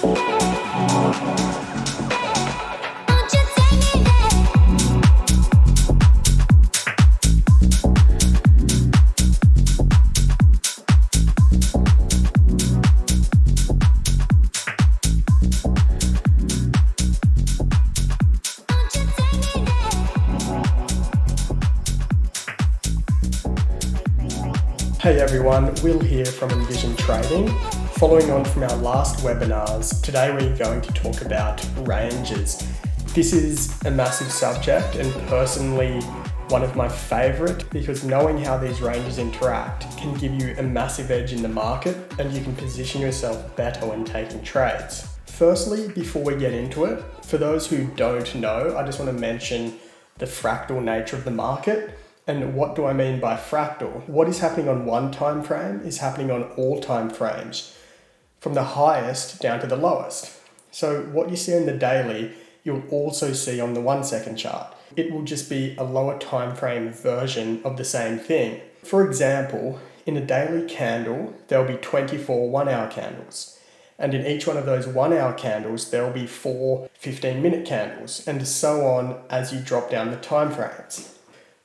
Hey everyone, Will here from Envision Trading. Following on from our last webinars, today we're going to talk about ranges. This is a massive subject and personally one of my favourite because knowing how these ranges interact can give you a massive edge in the market and you can position yourself better when taking trades. Firstly, before we get into it, for those who don't know, I just want to mention the fractal nature of the market. And what do I mean by fractal? What is happening on one time frame is happening on all time frames, from the highest down to the lowest. So what you see in the daily, you'll also see on the 1 second chart. It will just be a lower time frame version of the same thing. For example, in a daily candle, there'll be 24 1-hour candles. And in each one of those 1-hour candles, there'll be 4 15-minute candles, and so on as you drop down the time frames.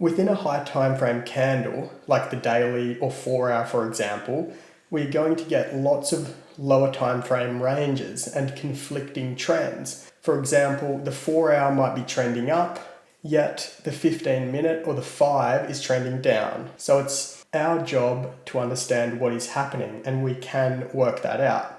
Within a high time frame candle, like the daily or 4-hour for example, we're going to get lots of lower time frame ranges and conflicting trends. For example, the 4-hour might be trending up, yet the 15-minute or the 5 is trending down. So it's our job to understand what is happening and we can work that out.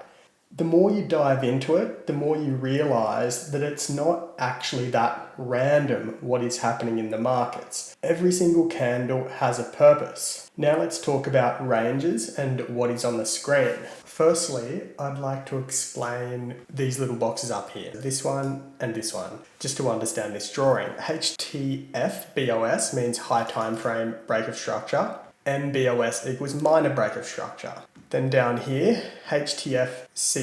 The more you dive into it, the more you realize that it's not actually that random what is happening in the markets. Every single candle has a purpose. Now let's talk about ranges and what is on the screen. Firstly, I'd like to explain these little boxes up here, this one and this one, just to understand this drawing. HTF-BOS means high time frame break of structure. MBOS equals minor break of structure. Then down here, HTFCOT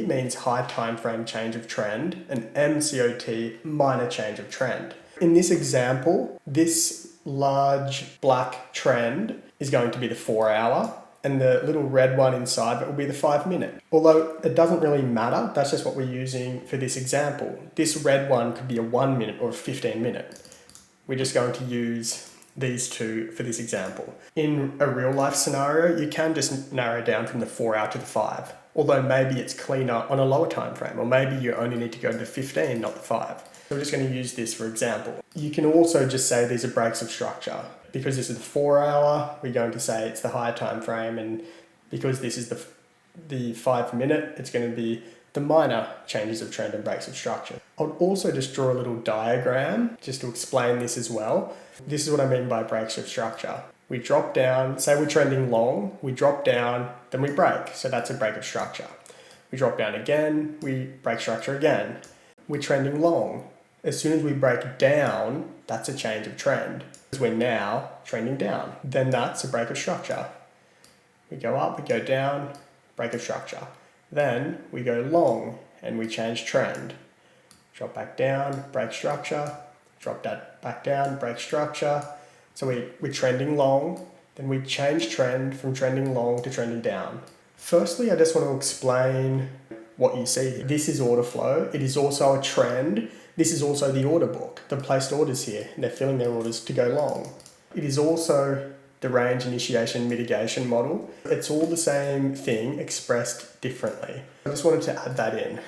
means high time frame change of trend, and MCOT minor change of trend. In this example, this large black trend is going to be the 4-hour, and the little red one inside it will be the 5-minute. Although it doesn't really matter, that's just what we're using for this example. This red one could be a 1-minute or a 15-minute. We're just going to use these two for this example. In a real life scenario, you can just narrow down from the 4-hour to the 5, although maybe it's cleaner on a lower time frame, or maybe you only need to go to the 15, not the 5. So we're just going to use this for example. You can also just say these are breaks of structure. Because this is the 4-hour, we're going to say it's the higher time frame, and because this is the 5-minute, it's going to be the minor changes of trend and breaks of structure. I'll also just draw a little diagram just to explain this as well. This is what I mean by breaks of structure. We drop down, say we're trending long, we drop down, then we break. So that's a break of structure. We drop down again, we break structure again. We're trending long. As soon as we break down, that's a change of trend. Because we're now trending down. Then that's a break of structure. We go up, we go down, break of structure. Then we go long and we change trend. Drop back down, break structure, drop that back down, break structure. So we're trending long, then we change trend from trending long to trending down. Firstly, I just want to explain what you see here. This is order flow. It is also a trend. This is also the order book. The placed orders here, and they're filling their orders to go long. It is also the range initiation mitigation model. It's all the same thing expressed differently. I just wanted to add that in.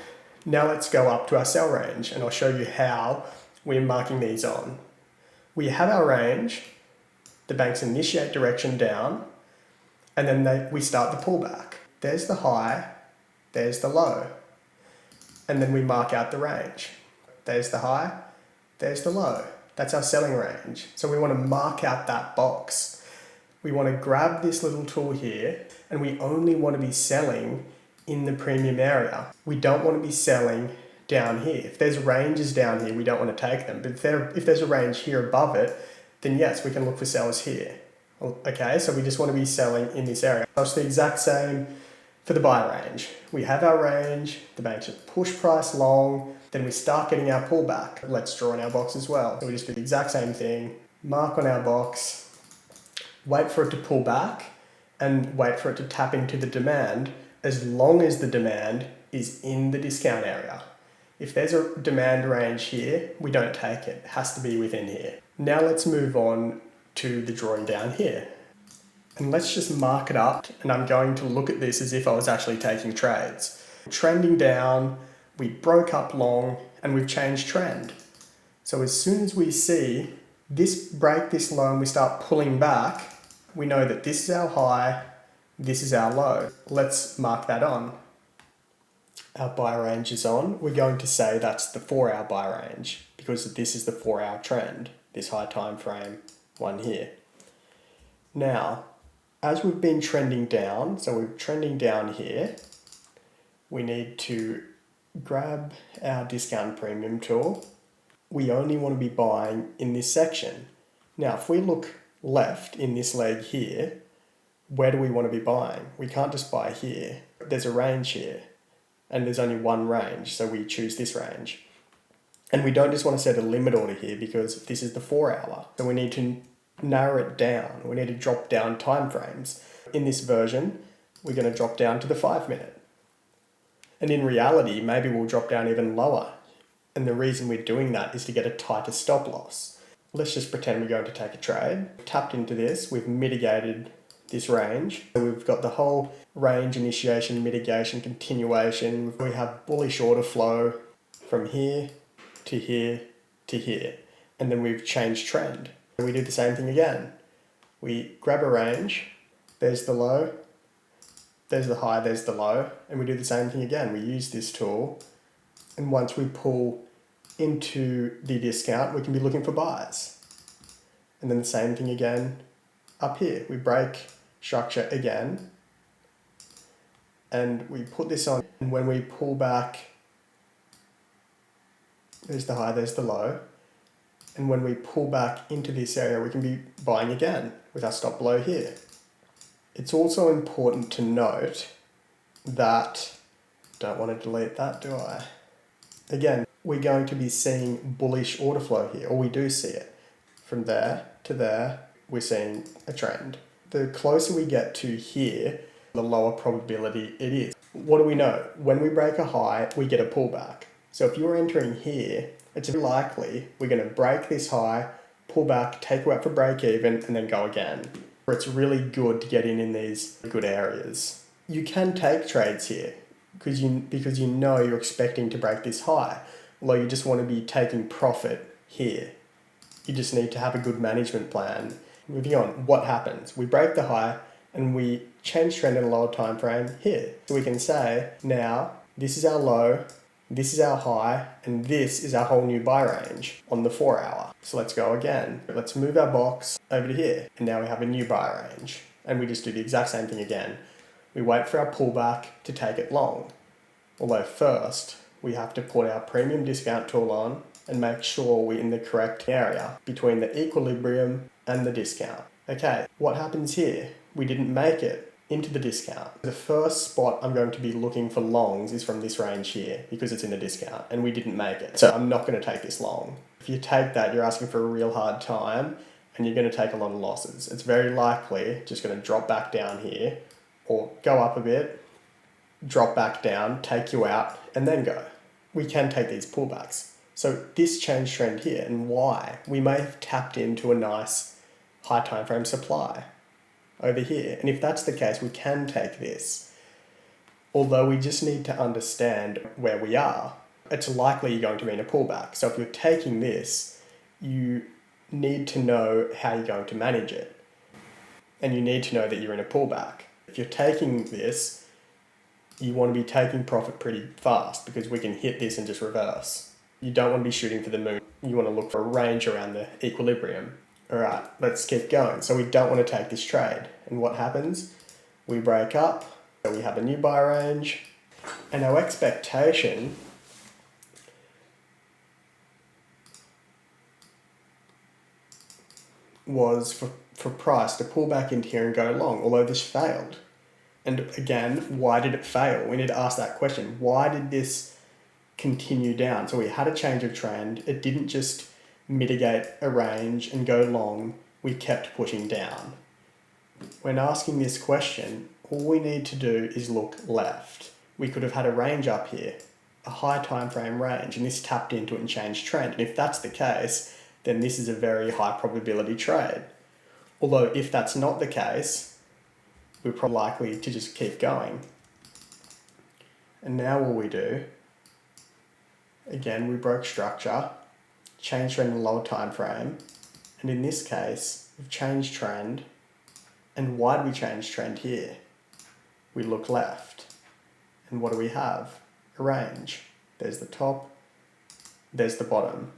Now let's go up to our sell range and I'll show you how we're marking these on. We have our range, the banks initiate direction down, and then we start the pullback. There's the high, there's the low, and then we mark out the range. There's the high, there's the low. That's our selling range. So we want to mark out that box. We want to grab this little tool here and we only want to be selling in the premium area. We don't want to be selling down here. If there's ranges down here, we don't want to take them. But if there's a range here above it, then yes, we can look for sellers here. Okay, so we just want to be selling in this area. So it's the exact same for the buy range. We have our range, the banks push price long, then we start getting our pullback. Let's draw in our box as well. So we just do the exact same thing, mark on our box, wait for it to pull back and wait for it to tap into the demand as long as the demand is in the discount area. If there's a demand range here, we don't take it. It has to be within here. Now let's move on to the drawing down here. And let's just mark it up, and I'm going to look at this as if I was actually taking trades. Trending down, we broke up long, and we've changed trend. So as soon as we see this break this low and we start pulling back, we know that this is our high, this is our low. Let's mark that on. Our buy range is on. We're going to say that's the 4-hour buy range because this is the 4-hour trend, this high time frame one here. Now, as we've been trending down, so we're trending down here, we need to grab our discount premium tool. We only want to be buying in this section. Now, if we look left in this leg here, where do we want to be buying? We can't just buy here. There's a range here, and there's only one range, so we choose this range. And we don't just want to set a limit order here because this is the 4-hour. So we need to narrow it down. We need to drop down time frames. In this version, we're going to drop down to the 5-minute. And in reality, maybe we'll drop down even lower. And the reason we're doing that is to get a tighter stop loss. Let's just pretend we're going to take a trade. Tapped into this, we've mitigated this range. So we've got the whole range initiation, mitigation, continuation. We have bullish order flow from here to here to here. And then we've changed trend. We do the same thing again. We grab a range, there's the low, there's the high, there's the low, and we do the same thing again. We use this tool, and once we pull into the discount, we can be looking for buys. And then the same thing again up here. We break structure again, and we put this on, and when we pull back, there's the high, there's the low. And when we pull back into this area, we can be buying again with our stop below here. It's also important to note that, don't want to delete that, do I? Again, we're going to be seeing bullish order flow here, or we do see it. From there to there, we're seeing a trend. The closer we get to here, the lower probability it is. What do we know? When we break a high, we get a pullback. So if you're entering here, it's likely we're going to break this high, pull back, take you out for break even, and then go again. It's really good to get in these good areas. You can take trades here because you know you're expecting to break this high, although you just want to be taking profit here. You just need to have a good management plan. Moving on, what happens? We break the high and we change trend in a lower time frame here. So we can say, now this is our low, this is our high, and this is our whole new buy range on the 4-hour. So let's go again. Let's move our box over to here. And now we have a new buy range. And we just do the exact same thing again. We wait for our pullback to take it long. Although first, we have to put our premium discount tool on and make sure we're in the correct area between the equilibrium and the discount. Okay, what happens here? We didn't make it into the discount. The first spot I'm going to be looking for longs is from this range here because it's in the discount and we didn't make it. So I'm not going to take this long. If you take that, you're asking for a real hard time and you're going to take a lot of losses. It's very likely just going to drop back down here or go up a bit, drop back down, take you out, and then go. We can take these pullbacks. So this change trend here, and why? We may have tapped into a nice high time frame supply over here. And if that's the case, we can take this. Although we just need to understand where we are. It's likely you're going to be in a pullback. So if you're taking this, you need to know how you're going to manage it. And you need to know that you're in a pullback. If you're taking this, you want to be taking profit pretty fast because we can hit this and just reverse. You don't want to be shooting for the moon. You want to look for a range around the equilibrium. All right, let's keep going. So we don't want to take this trade. And what happens? We break up, so we have a new buy range, and our expectation was for price to pull back into here and go long, although this failed. And again, why did it fail? We need to ask that question. Why did this continue down? So we had a change of trend. It didn't just mitigate a range and go long. We kept pushing down. When asking this question, all we need to do is look left. We could have had a range up here, a high time frame range, and this tapped into it and changed trend. And if that's the case, then this is a very high probability trade. Although if that's not the case, we're probably likely to just keep going. And now all we do, again, we broke structure, changed trend in the lower time frame, and in this case, we've changed trend. And why do we change trend here? We look left. And what do we have? A range. There's the top, there's the bottom.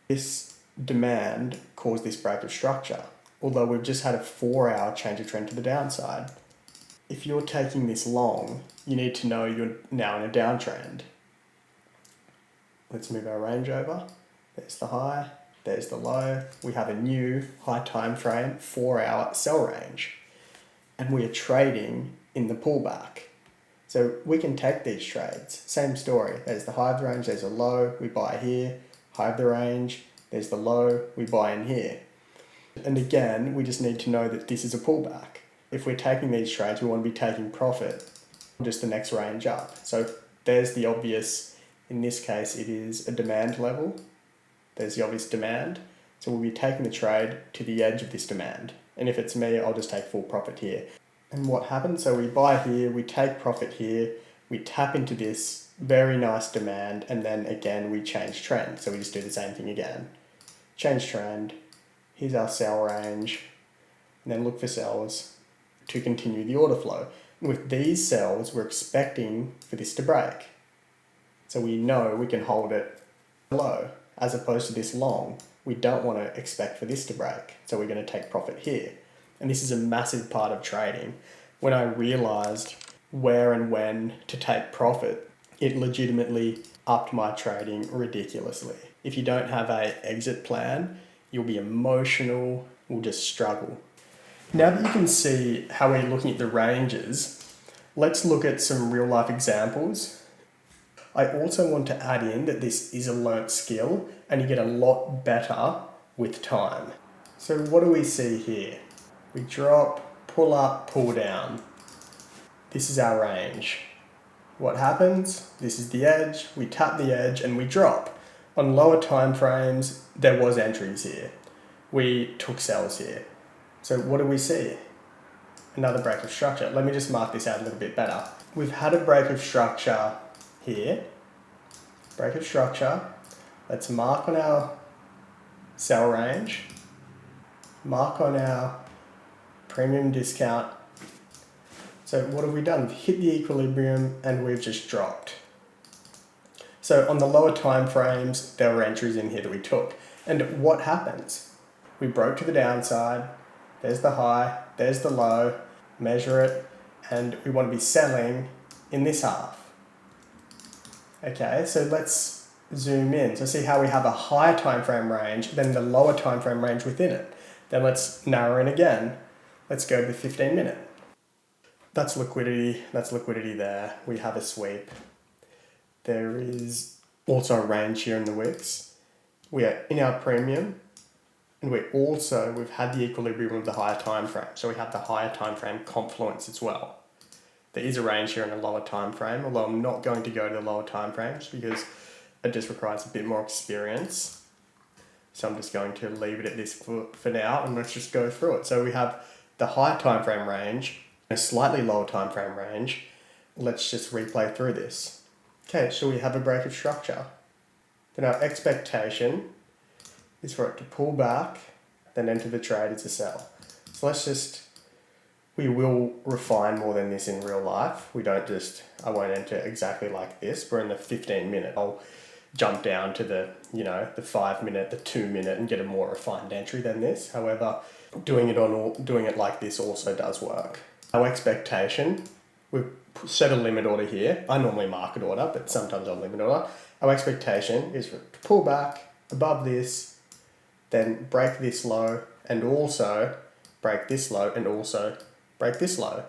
This demand caused this break of structure, although we've just had a 4-hour change of trend to the downside. If you're taking this long, you need to know you're now in a downtrend. Let's move our range over. There's the high, there's the low. We have a new high time frame, 4-hour sell range. And we are trading in the pullback. So we can take these trades. Same story. There's the high of the range, there's a low, we buy here. High of the range, there's the low, we buy in here. And again, we just need to know that this is a pullback. If we're taking these trades, we want to be taking profit on just the next range up. So there's the obvious, in this case, it is a demand level. There's the obvious demand. So we'll be taking the trade to the edge of this demand. And if it's me, I'll just take full profit here. And what happens? So we buy here, we take profit here, we tap into this very nice demand, and then again, we change trend. So we just do the same thing again. Change trend, here's our sell range, and then look for sells to continue the order flow. With these sells, we're expecting for this to break. So we know we can hold it low, as opposed to this long. We don't want to expect for this to break. So we're going to take profit here. And this is a massive part of trading. When I realized where and when to take profit, it legitimately upped my trading ridiculously. If you don't have an exit plan, you'll be emotional, will just struggle. Now that you can see how we're looking at the ranges, let's look at some real life examples. I also want to add in that this is a learnt skill and you get a lot better with time. So what do we see here? We drop, pull up, pull down. This is our range. What happens? This is the edge, we tap the edge and we drop. On lower time frames, there was entries here. We took sells here. So what do we see? Another break of structure. Let me just mark this out a little bit better. We've had a break of structure here. Break of structure. Let's mark on our sell range. Mark on our premium discount. So what have we done? We've hit the equilibrium and we've just dropped. So on the lower time frames, there were entries in here that we took. And what happens? We broke to the downside. There's the high, there's the low, measure it, and we want to be selling in this half. Okay, so let's zoom in. So see how we have a higher time frame range than the lower time frame range within it. Then let's narrow in again. Let's go to the 15-minute. That's liquidity there. We have a sweep. There is also a range here in the wicks. We are in our premium, and we've had the equilibrium of the higher time frame. So we have the higher time frame confluence as well. There is a range here in the lower time frame, although I'm not going to go to the lower time frames because it just requires a bit more experience. So I'm just going to leave it at this for now, and let's just go through it. So we have the higher time frame range, a slightly lower time frame range. Let's just replay through this. Okay, so we have a break of structure. Then our expectation is for it to pull back, then enter the trade as a sell. So we will refine more than this in real life. I won't enter exactly like this. We're in the 15-minute. I'll jump down to the 5-minute, the 2-minute and get a more refined entry than this. However, doing it like this also does work. Our expectation, we've set a limit order here. I normally market order, but sometimes I'll limit order. Our expectation is for it to pull back above this, then break this low, and also break this low, and also break this low.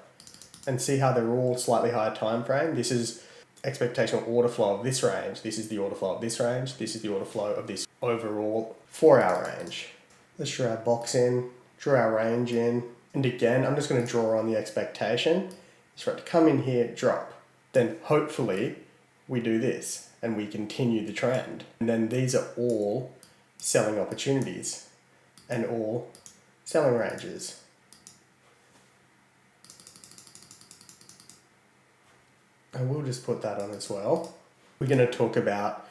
And see how they're all slightly higher time frame? This is expectational order flow of this range. This is the order flow of this range. This is the order flow of this overall 4-hour range. Let's draw our box in, draw our range in. And again, I'm just going to draw on the expectation. It's for it to come in here, drop. Then hopefully we do this and we continue the trend. And then these are all selling opportunities and all selling ranges. I will just put that on as well. We're going to talk about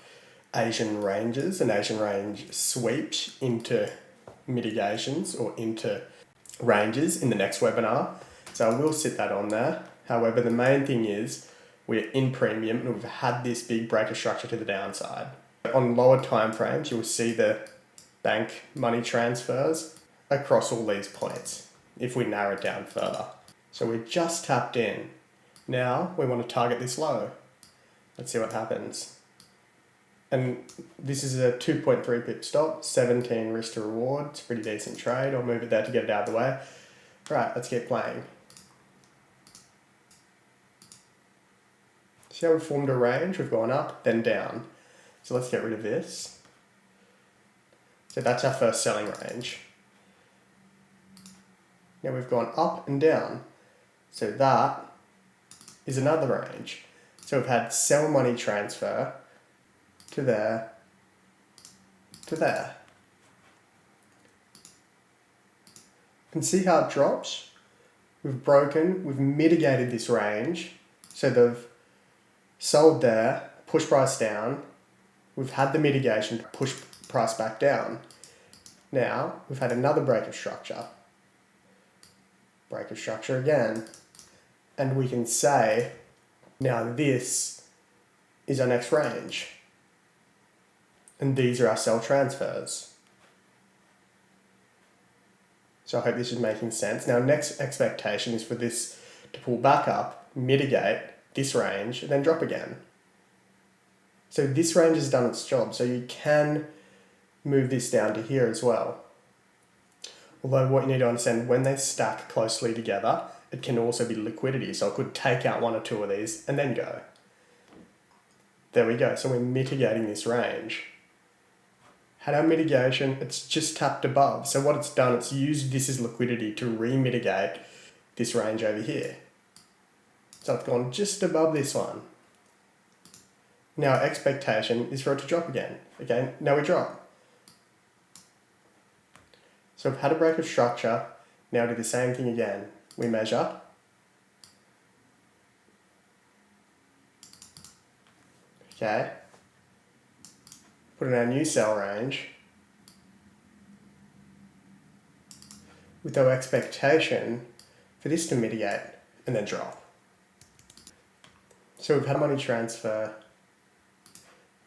Asian ranges and Asian range sweeps into mitigations or into ranges in the next webinar. So I will sit that on there. However, the main thing is we're in premium and we've had this big break of structure to the downside. On lower time frames, you'll see the bank money transfers across all these points if we narrow it down further. So we're just tapped in. Now we want to target this low. Let's see what happens. And this is a 2.3 pip stop, 17 risk to reward. It's a pretty decent trade. I'll move it there to get it out of the way. Right, let's keep playing. See how we've formed a range? We've gone up, then down. So let's get rid of this. So that's our first selling range. Now we've gone up and down. So that is another range. So we've had sell money transfer to there, to there. You can see how it drops. We've broken, we've mitigated this range. So they've sold there, push price down. We've had the mitigation to push price back down. Now we've had another break of structure. Break of structure again. And we can say, now this is our next range. And these are our sell transfers. So I hope this is making sense. Now next expectation is for this to pull back up, mitigate this range, and then drop again. So this range has done its job. So you can move this down to here as well. Although what you need to understand, when they stack closely together, it can also be liquidity. So I could take out one or two of these and then go. There we go. So we're mitigating this range. Had our mitigation, it's just tapped above. So what it's done, it's used this as liquidity to re-mitigate this range over here. So it's gone just above this one. Now our expectation is for it to drop again. Okay, now we drop. So we've had a break of structure. Now do the same thing again. We measure. Okay. Put in our new sell range with our expectation for this to mitigate and then drop. So we've had money transfer,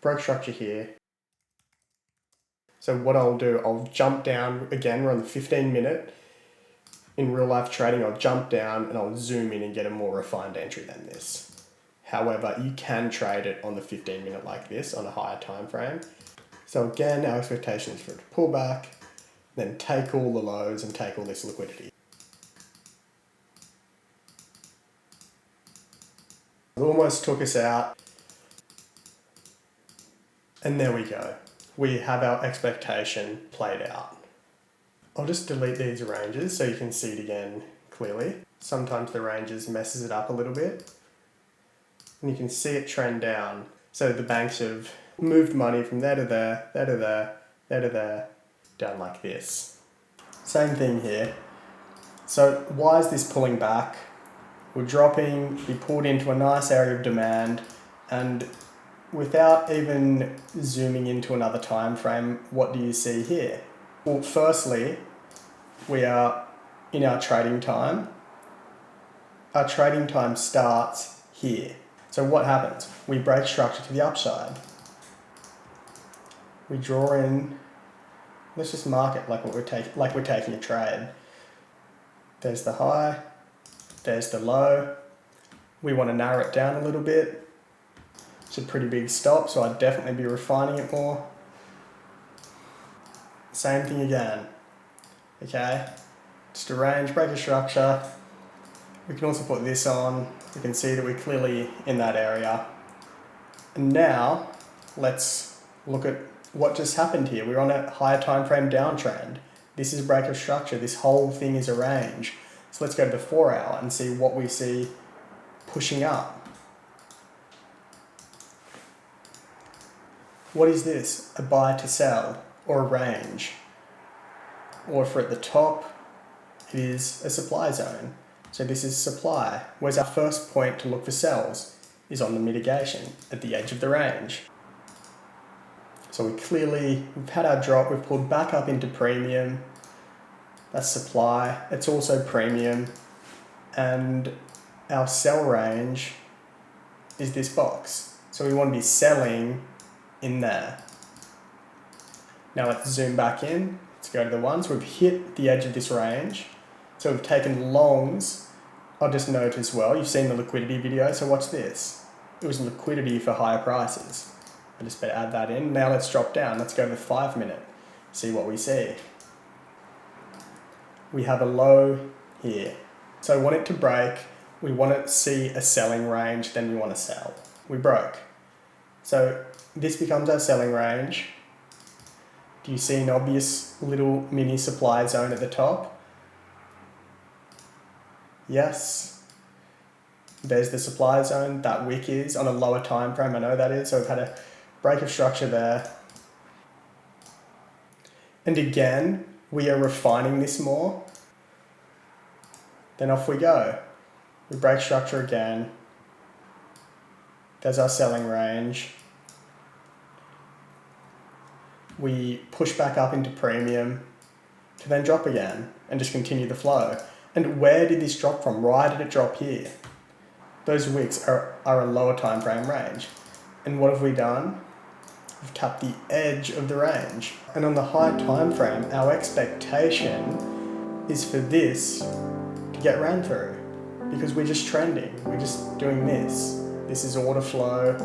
broke structure here. So what I'll do, I'll jump down again, we're on the 15-minute. In real life trading, I'll jump down and I'll zoom in and get a more refined entry than this. However, you can trade it on the 15-minute like this on a higher time frame. So again, our expectation is for it to pull back, then take all the lows and take all this liquidity. It almost took us out. And there we go. We have our expectation played out. I'll just delete these ranges so you can see it again clearly. Sometimes the ranges messes it up a little bit. And you can see it trend down. So the banks have moved money from there to there, there to there, there to there, down like this. Same thing here. So why is this pulling back? We're dropping, we pulled into a nice area of demand, and without even zooming into another time frame, what do you see here? Well, firstly, we are in our trading time. Our trading time starts here. So what happens? We break structure to the upside. We draw in, let's just mark it like we're taking a trade. There's the high, there's the low. We want to narrow it down a little bit. It's a pretty big stop, so I'd definitely be refining it more. Same thing again, okay? Just a range, break a structure. We can also put this on. We can see that we're clearly in that area. And now, let's look at what just happened here. We're on a higher time frame downtrend. This is break of structure. This whole thing is a range. So let's go to the 4 hour and see what we see pushing up. What is this? A buy to sell or a range? Or if we're at the top, it is a supply zone. So this is supply. Whereas our first point to look for sells is on the mitigation at the edge of the range. So we've had our drop, we've pulled back up into premium. That's supply, it's also premium. And our sell range is this box. So we want to be selling in there. Now let's zoom back in. Let's go to the ones. We've hit the edge of this range. So we've taken longs. I'll just note as well, you've seen the liquidity video, so watch this. It was liquidity for higher prices. I just better add that in. Now let's drop down. Let's go to the 5 minute. See what we see. We have a low here. So I want it to break. We want to see a selling range, then we want to sell. We broke. So this becomes our selling range. Do you see an obvious little mini supply zone at the top? Yes. There's the supply zone. That wick is on a lower time frame. I know that is. So we've had a break of structure there. And again, we are refining this more. Then off we go. We break structure again. There's our selling range. We push back up into premium to then drop again and just continue the flow. And where did this drop from? Why did it drop here? Those wicks are a lower time frame range. And what have we done? We've tapped the edge of the range. And on the high time frame, our expectation is for this to get ran through because we're just trending. We're just doing this. This is order flow.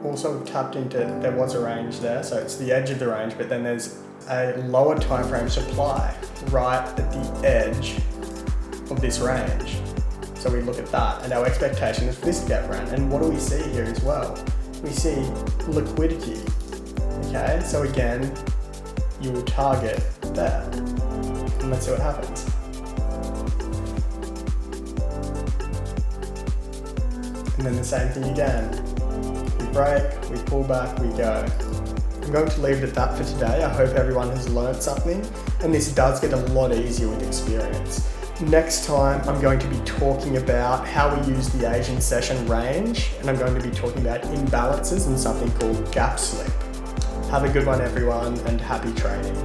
Also we've tapped into, there was a range there, so it's the edge of the range, but then there's a lower time frame supply right at the edge of this range. So we look at that, and our expectation is for this to get ran. And what do we see here as well? We see liquidity. Okay, so again, you will target there. And let's see what happens. And then the same thing again. We break, we pull back, we go. I'm going to leave it at that for today. I hope everyone has learned something, and this does get a lot easier with experience. Next time, I'm going to be talking about how we use the Asian session range, and I'm going to be talking about imbalances and something called gap slip. Have a good one, everyone, and happy trading.